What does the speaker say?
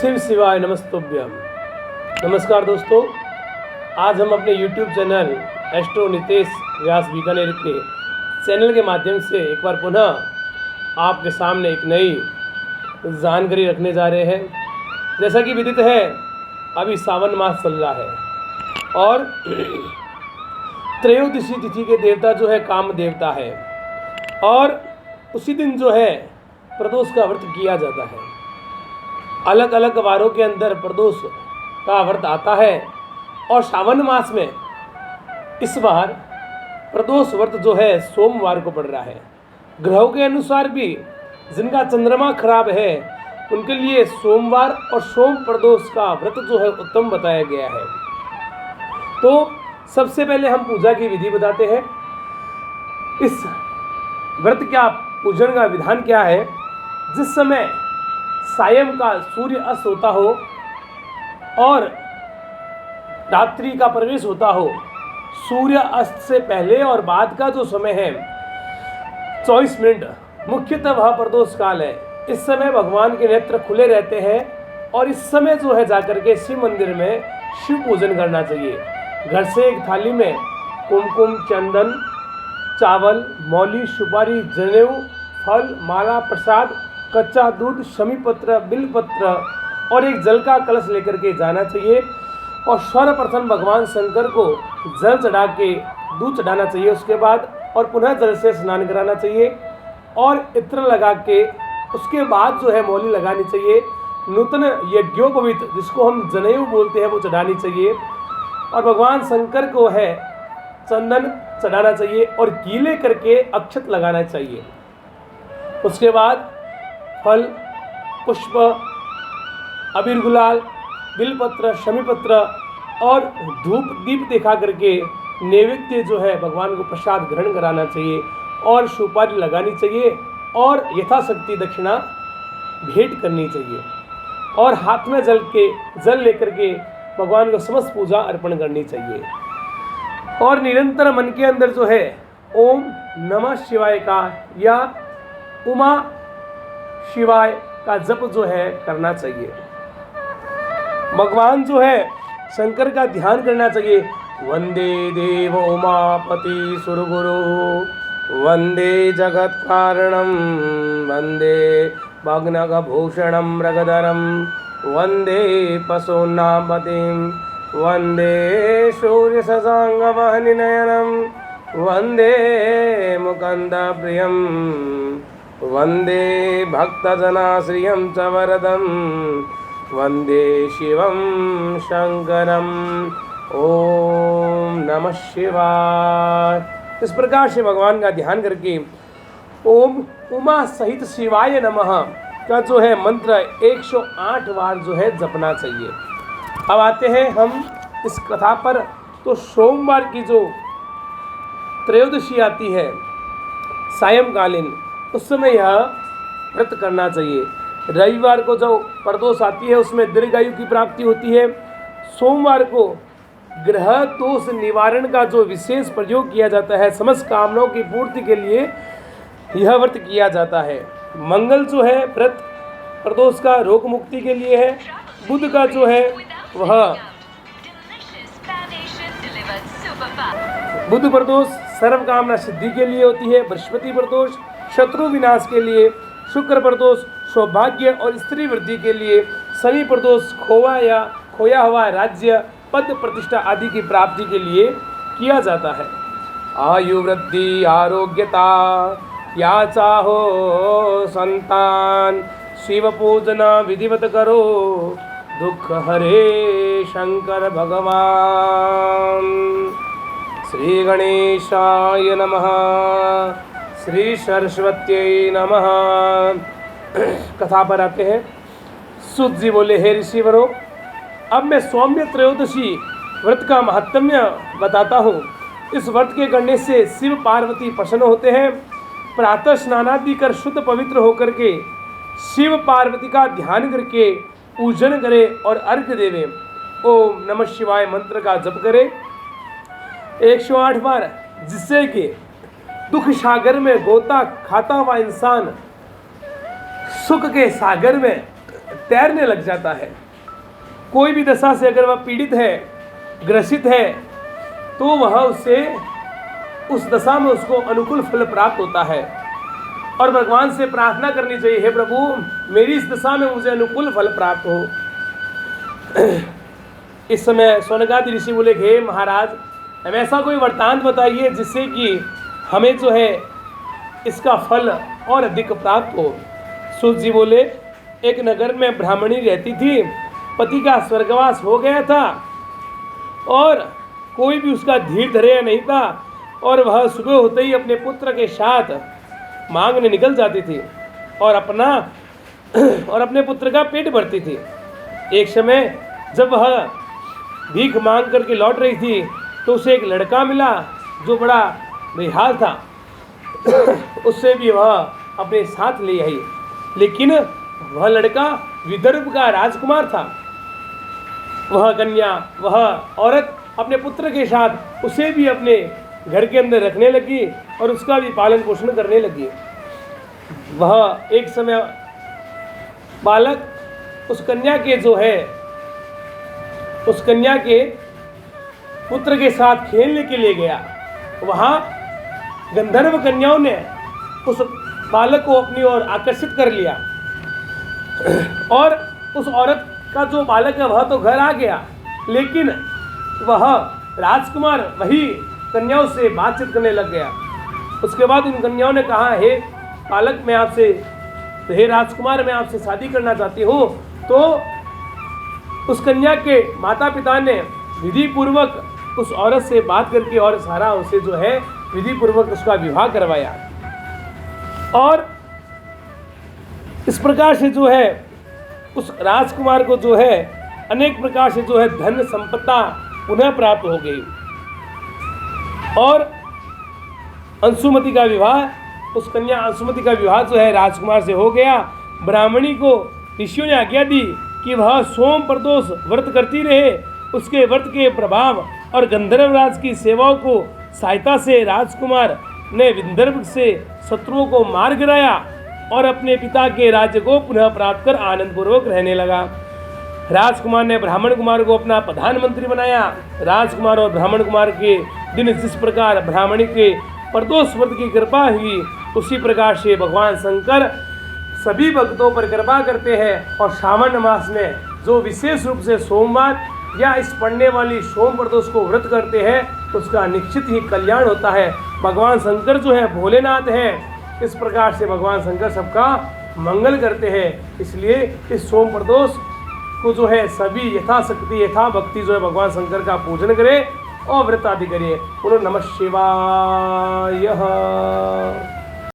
शिव शिवाय नमस्तुभ्यम। नमस्कार दोस्तों, आज हम अपने YouTube चैनल एस्ट्रो नितेश व्यास बीकानेर के चैनल के माध्यम से एक बार पुनः आपके सामने एक नई जानकारी रखने जा रहे हैं। जैसा कि विदित है, अभी सावन मास चल रहा है और त्रयोदशी तिथि के देवता जो है काम देवता है और उसी दिन जो है प्रदोष का व्रत किया जाता है। अलग अलग वारों के अंदर प्रदोष का व्रत आता है और सावन मास में इस बार प्रदोष व्रत जो है सोमवार को पड़ रहा है। ग्रहों के अनुसार भी जिनका चंद्रमा खराब है उनके लिए सोमवार और सोम प्रदोष का व्रत जो है उत्तम बताया गया है। तो सबसे पहले हम पूजा की विधि बताते हैं। इस व्रत का पूजन का विधान क्या है? जिस समय सायंकाल सूर्य अस्त होता हो और रात्रि का प्रवेश होता हो, सूर्य अस्त से पहले और बाद का जो समय है 24 मिनट मुख्यतः वह प्रदोष काल है। इस समय भगवान के नेत्र खुले रहते हैं और इस समय जो है जाकर के शिव मंदिर में शिव पूजन करना चाहिए। घर से एक थाली में कुमकुम, चंदन, चावल, मौली, सुपारी, जनेऊ, फल, माला, प्रसाद, कच्चा दूध, शमी पत्र, बिलपत्र और एक जल का कलश लेकर के जाना चाहिए और सर्वप्रथम भगवान शंकर को जल चढ़ा के दूध चढ़ाना चाहिए। उसके बाद और पुनः जल से स्नान कराना चाहिए और इत्र लगा के उसके बाद जो है मौली लगानी चाहिए। नूतन यज्ञोपवीत जिसको हम जनेऊ बोलते हैं वो चढ़ानी चाहिए और भगवान शंकर को है चंदन चढ़ाना चाहिए और गीले करके अक्षत लगाना चाहिए। उसके बाद फल, पुष्प, अबीर गुलाल, बिलपत्र, शमीपत्र और धूप दीप दिखा करके नैवेद्य जो है भगवान को प्रसाद ग्रहण कराना चाहिए और सुपारी लगानी चाहिए और यथाशक्ति दक्षिणा भेंट करनी चाहिए और हाथ में जल लेकर के भगवान को समस्त पूजा अर्पण करनी चाहिए और निरंतर मन के अंदर जो है ओम नमः शिवाय का या उमा शिवाय का जप जो है करना चाहिए। भगवान जो है शंकर का ध्यान करना चाहिए। वंदे देव उमापति सुरगुरु, वंदे जगत कारणम, वंदे भग्नभूषणम मृगधरम, वंदे पशूनापतिम, वंदे सूर्य शशांक वहनिनयनम, वंदे मुकुंद प्रियम, वंदे भक्तजनाश्रियं च वरदं, वंदे शिवं शंकरम। ओम नमः शिवाय। इस प्रकार से भगवान का ध्यान करके ओम उमा सहित शिवाय नमः का जो है मंत्र 108 बार जो है जपना चाहिए। अब आते हैं हम इस कथा पर। तो सोमवार की जो त्रयोदशी आती है सायंकालीन, उस समय यह व्रत करना चाहिए। रविवार को जो प्रदोष आती है उसमें दीर्घायु की प्राप्ति होती है। सोमवार को ग्रह दोष निवारण का जो विशेष प्रयोग किया जाता है, समस्त कामनाओं की पूर्ति के लिए यह व्रत किया जाता है। मंगल जो है व्रत प्रदोष का रोग मुक्ति के लिए है। बुध का जो है वह बुध प्रदोष सर्व कामना सिद्धि के लिए होती है। बृहस्पति प्रदोष शत्रु विनाश के लिए। शुक्र प्रदोष सौभाग्य और स्त्री वृद्धि के लिए। शनि प्रदोष खोया हुआ राज्य, पद प्रतिष्ठा आदि की प्राप्ति के लिए किया जाता है। आयु वृद्धि, आरोग्यता, या चाहो संतान, शिव पूजना विधिवत करो, दुख हरे शंकर भगवान। श्री गणेशाय नमः, श्री सरस्वत्यै नमः। कथा पर आते हैं। सूत जी बोले, हे ऋषिवरों, अब मैं सौम्य त्रयोदशी व्रत का महात्म्य बताता हूँ। इस व्रत के करने से शिव पार्वती प्रसन्न होते हैं। प्रातः स्नानादि कर शुद्ध पवित्र होकर के शिव पार्वती का ध्यान करके पूजन करे और अर्घ्य देवे। ओम नमः शिवाय मंत्र का जप करे 108 बार, जिससे कि दुख सागर में गोता खाता हुआ इंसान सुख के सागर में तैरने लग जाता है। कोई भी दशा से अगर वह पीड़ित है, ग्रसित है, तो वह उससे उस दशा में उसको अनुकूल फल प्राप्त होता है। और भगवान से प्रार्थना करनी चाहिए, हे प्रभु मेरी इस दशा में मुझे अनुकूल फल प्राप्त हो। इस समय सोनकादि ऋषि बोले, हे महाराज हमें ऐसा कोई वृत्तांत बताइए जिससे कि हमें जो है इसका फल और अधिक प्राप्त हो। सूत जी बोले, एक नगर में ब्राह्मणी रहती थी, पति का स्वर्गवास हो गया था और कोई भी उसका धीर धैर्य नहीं था, और वह सुबह होते ही अपने पुत्र के साथ मांगने निकल जाती थी और अपने पुत्र का पेट भरती थी। एक समय जब वह भीख मांग करके लौट रही थी तो उसे एक लड़का मिला जो बड़ा बेहाल था। उससे भी वह अपने साथ ले आई, लेकिन वह लड़का विदर्भ का राजकुमार था। वह कन्या, वह औरत अपने पुत्र के साथ उसे भी अपने घर के अंदर रखने लगी और उसका भी पालन पोषण करने लगी। वह एक समय बालक उस कन्या के पुत्र के साथ खेलने के लिए गया। वहाँ गंधर्व कन्याओं ने उस बालक को अपनी ओर आकर्षित कर लिया और उस औरत का जो बालक है वह तो घर आ गया, लेकिन वह राजकुमार वही कन्याओं से बातचीत करने लग गया। उसके बाद उन कन्याओं ने कहा, हे बालक हे राजकुमार मैं आपसे शादी करना चाहती हूँ। तो उस कन्या के माता पिता ने विधि पूर्वक उस औरत से बात करके और सारा उसे जो है विधि पूर्वक उसका विवाह करवाया। और इस प्रकार से जो है उस राजकुमार को जो है अनेक प्रकार से जो है धन संपत्ता पुनः प्राप्त हो गई। और अंशुमति का विवाह, उस कन्या अंशुमति का विवाह जो है राजकुमार से हो गया। ब्राह्मणी को ऋषियों ने आज्ञा दी कि वह सोम प्रदोष व्रत करती रहे। उसके व्रत के प्रभाव और गंधर्वराज की सेवाओं को सहायता से राजकुमार ने विदर्भ से शत्रुओं को मार गिराया और अपने पिता के राज्य को पुनः प्राप्त कर आनंद पूर्वक रहने लगा। राजकुमार ने ब्राह्मण कुमार को अपना प्रधानमंत्री बनाया। राजकुमार और ब्राह्मण कुमार के दिन जिस प्रकार ब्राह्मणी के प्रदोष व्रत की कृपा हुई, उसी प्रकार से भगवान शंकर सभी भक्तों पर कृपा करते हैं। और श्रावण मास में जो विशेष रूप से सोमवार या इस पड़ने वाली सोम प्रदोष को व्रत करते हैं उसका निश्चित ही कल्याण होता है। भगवान शंकर जो है भोलेनाथ है, इस प्रकार से भगवान शंकर सबका मंगल करते हैं। इसलिए इस सोम प्रदोष को जो है सभी यथाशक्ति यथा भक्ति जो है भगवान शंकर का पूजन करें और व्रत आदि करिए। बोलो नमः शिवाय।